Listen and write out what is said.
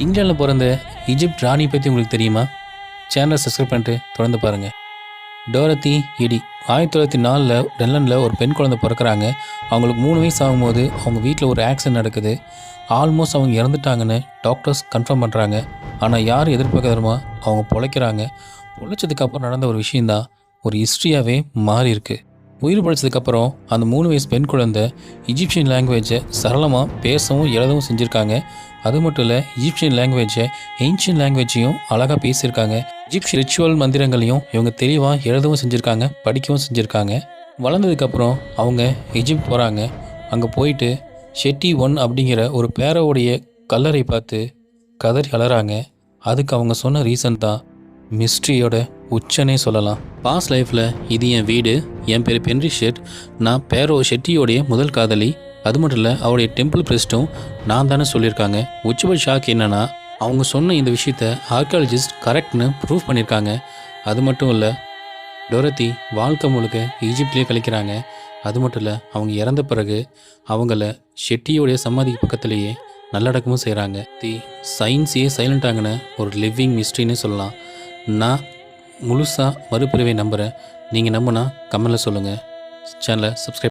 இங்கிலாந்தில் பிறந்த ஈஜிப்ட் ராணி பற்றி உங்களுக்கு தெரியுமா? சேனலை சப்ஸ்கிரைப் பண்ணிட்டு தொடர்ந்து பாருங்கள். டோரத்தி எடி 1904 லண்டனில் ஒரு பெண் குழந்தை பிறக்கிறாங்க. அவங்களுக்கு 3 வயசு ஆகும்போது அவங்க வீட்டில் ஒரு ஆக்சிடென்ட் நடக்குது. ஆல்மோஸ்ட் அவங்க இறந்துட்டாங்கன்னு டாக்டர்ஸ் கன்ஃபார்ம் பண்ணுறாங்க. ஆனால் யாரும் எதிர்பார்க்காதமா அவங்க பொழைக்கிறாங்க. பொழைச்சதுக்கப்புறம் நடந்த ஒரு விஷயந்தான் ஒரு ஹிஸ்ட்ரியாகவே மாறி இருக்கு. உயிர் பிழைச்சதுக்கப்புறம் அந்த 3 வயசு பெண் குழந்தை இஜிப்சியன் லாங்குவேஜை சரளமாக பேசவும் எழுதவும் செஞ்சுருக்காங்க. அது மட்டும் இல்லை, இஜிப்சியன் லாங்குவேஜை ஏன்ஷியன் லாங்குவேஜையும் அழகாக பேசியிருக்காங்க. இஜிப்சியன் ரிச்சுவல் மந்திரங்களையும் இவங்க தெளிவாக எழுதவும் செஞ்சுருக்காங்க, படிக்கவும் செஞ்சுருக்காங்க. வளர்ந்ததுக்கப்புறம் அவங்க எஜிப்ட் போகிறாங்க. அங்கே போயிட்டு ஷெட்டி 1 அப்படிங்கிற ஒரு பேரோடைய கல்லறை பார்த்து கதறி அலறாங்க. அதுக்கு அவங்க சொன்ன ரீசன் தான் மிஸ்ட்ரியோட உச்சனே சொல்லலாம். பாஸ்ட் லைஃப்பில் இது என் வீடு, என் பேர் பென்ரி ஷெட், நான் பேரோ ஷெட்டியோடைய முதல் காதலி, அது மட்டும் இல்லை அவருடைய டெம்பிள் பிரிஸ்ட்டும் நான் தானே சொல்லியிருக்காங்க. உச்சபட்ச ஷாக் என்னென்னா அவங்க சொன்ன இந்த விஷயத்த ஆர்கியாலஜிஸ்ட் கரெக்ட்னு ப்ரூவ் பண்ணியிருக்காங்க. அது மட்டும் இல்லை, டோரத்தி வாழ்க்கை முழுக்க ஈஜிப்ட்லேயே கழிக்கிறாங்க. அது மட்டும் இல்லை, அவங்க இறந்த பிறகு அவங்கள ஷெட்டியோடைய சமாதிக்கு பக்கத்துலேயே நல்லடக்கமும் செய்கிறாங்க. சயின்ஸையே சைலண்டாகின ஒரு லிவிங் மிஸ்ட்ரின்னு சொல்லலாம். நான் முழுசாக மறுபிரிவை நம்புகிறேன். நீங்கள் நம்பினா கமெண்டில் சொல்லுங்கள். சேனலை சப்ஸ்கிரைப்